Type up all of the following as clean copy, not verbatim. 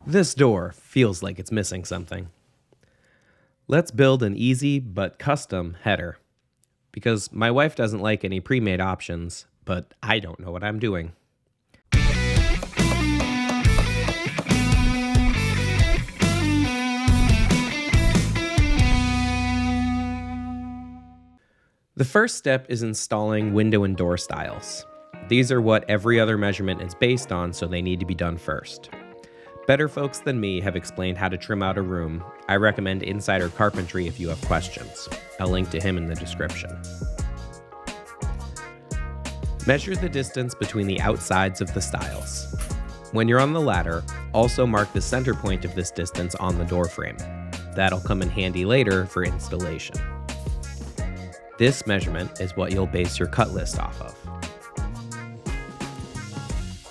This door feels like it's missing something. Let's build an easy but custom header. Because my wife doesn't like any pre-made options, but I don't know what I'm doing. The first step is installing window and door styles. These are what every other measurement is based on, so they need to be done first. Better folks than me have explained how to trim out a room. I recommend Insider Carpentry if you have questions. I'll link to him in the description. Measure the distance between the outsides of the stiles. When you're on the ladder, also mark the center point of this distance on the door frame. That'll come in handy later for installation. This measurement is what you'll base your cut list off of.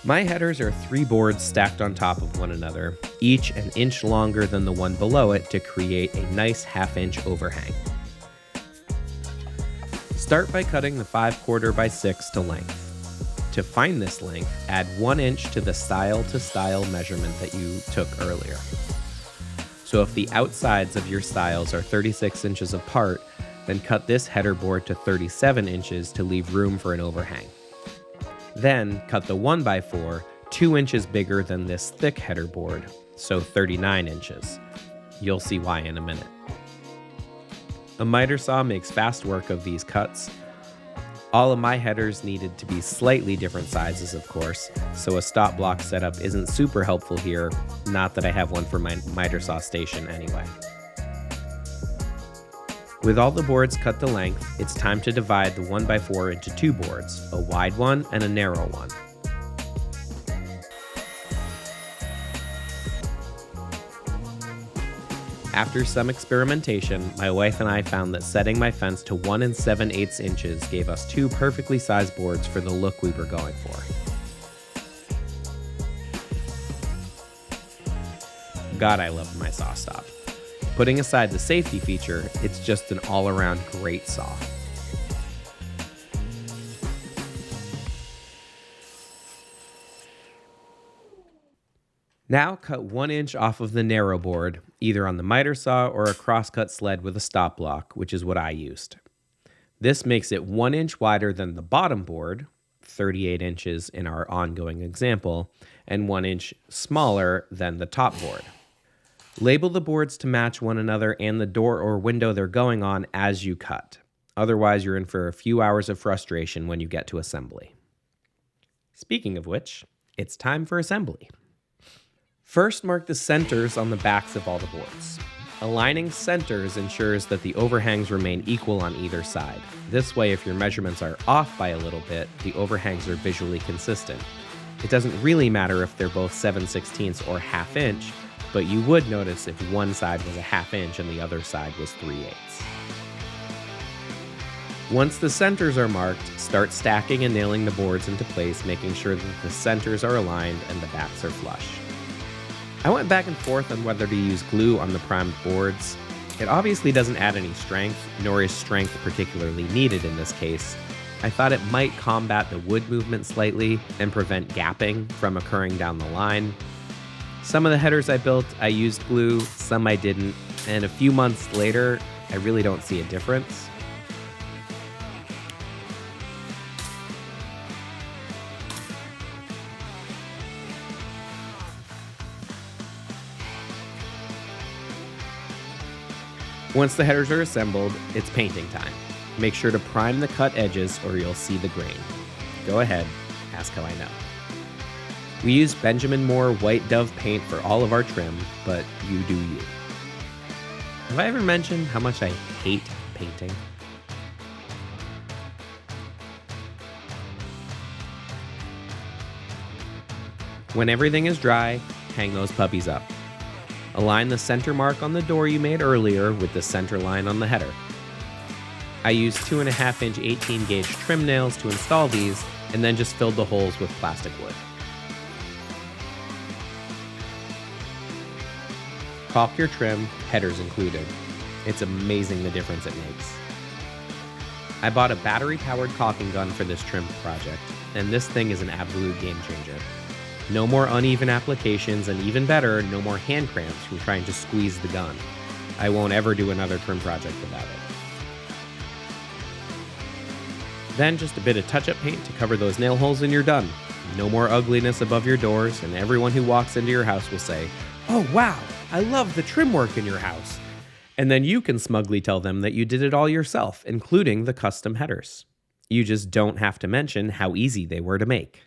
My headers are 3 boards stacked on top of one another, each an inch longer than the one below it to create a nice 1/2 inch overhang. Start by cutting the 5/4 by 6 to length. To find this length, add 1 inch to the stile to stile measurement that you took earlier. So if the outsides of your stiles are 36 inches apart, then cut this header board to 37 inches to leave room for an overhang. Then cut the 1x4 2 inches bigger than this thick header board, so 39 inches. You'll see why in a minute. A miter saw makes fast work of these cuts. All of my headers needed to be slightly different sizes, of course, so a stop block setup isn't super helpful here, not that I have one for my miter saw station anyway. With all the boards cut to length, it's time to divide the 1x4 into 2 boards, a wide one and a narrow one. After some experimentation, my wife and I found that setting my fence to 1 7/8 inches gave us 2 perfectly sized boards for the look we were going for. God, I love my saw stop. Putting aside the safety feature, it's just an all-around great saw. Now cut 1 inch off of the narrow board, either on the miter saw or a crosscut sled with a stop block, which is what I used. This makes it 1 inch wider than the bottom board, 38 inches in our ongoing example, and 1 inch smaller than the top board. Label the boards to match one another and the door or window they're going on as you cut. Otherwise, you're in for a few hours of frustration when you get to assembly. Speaking of which, it's time for assembly. First, mark the centers on the backs of all the boards. Aligning centers ensures that the overhangs remain equal on either side. This way, if your measurements are off by a little bit, the overhangs are visually consistent. It doesn't really matter if they're both 7/16 or 1/2 inch, but you would notice if one side was a 1/2 inch and the other side was 3/8. Once the centers are marked, start stacking and nailing the boards into place, making sure that the centers are aligned and the backs are flush. I went back and forth on whether to use glue on the primed boards. It obviously doesn't add any strength, nor is strength particularly needed in this case. I thought it might combat the wood movement slightly and prevent gapping from occurring down the line. Some of the headers I built, I used glue, some I didn't, and a few months later, I really don't see a difference. Once the headers are assembled, it's painting time. Make sure to prime the cut edges or you'll see the grain. Go ahead, ask how I know. We use Benjamin Moore White Dove paint for all of our trim, but you do you. Have I ever mentioned how much I hate painting? When everything is dry, hang those puppies up. Align the center mark on the door you made earlier with the center line on the header. I used 2.5 inch 18 gauge trim nails to install these, and then just filled the holes with plastic wood. Caulk your trim, headers included. It's amazing the difference it makes. I bought a battery-powered caulking gun for this trim project, and this thing is an absolute game changer. No more uneven applications, and even better, no more hand cramps from trying to squeeze the gun. I won't ever do another trim project without it. Then just a bit of touch-up paint to cover those nail holes and you're done. No more ugliness above your doors, and everyone who walks into your house will say, "Oh wow, I love the trim work in your house." And then you can smugly tell them that you did it all yourself, including the custom headers. You just don't have to mention how easy they were to make.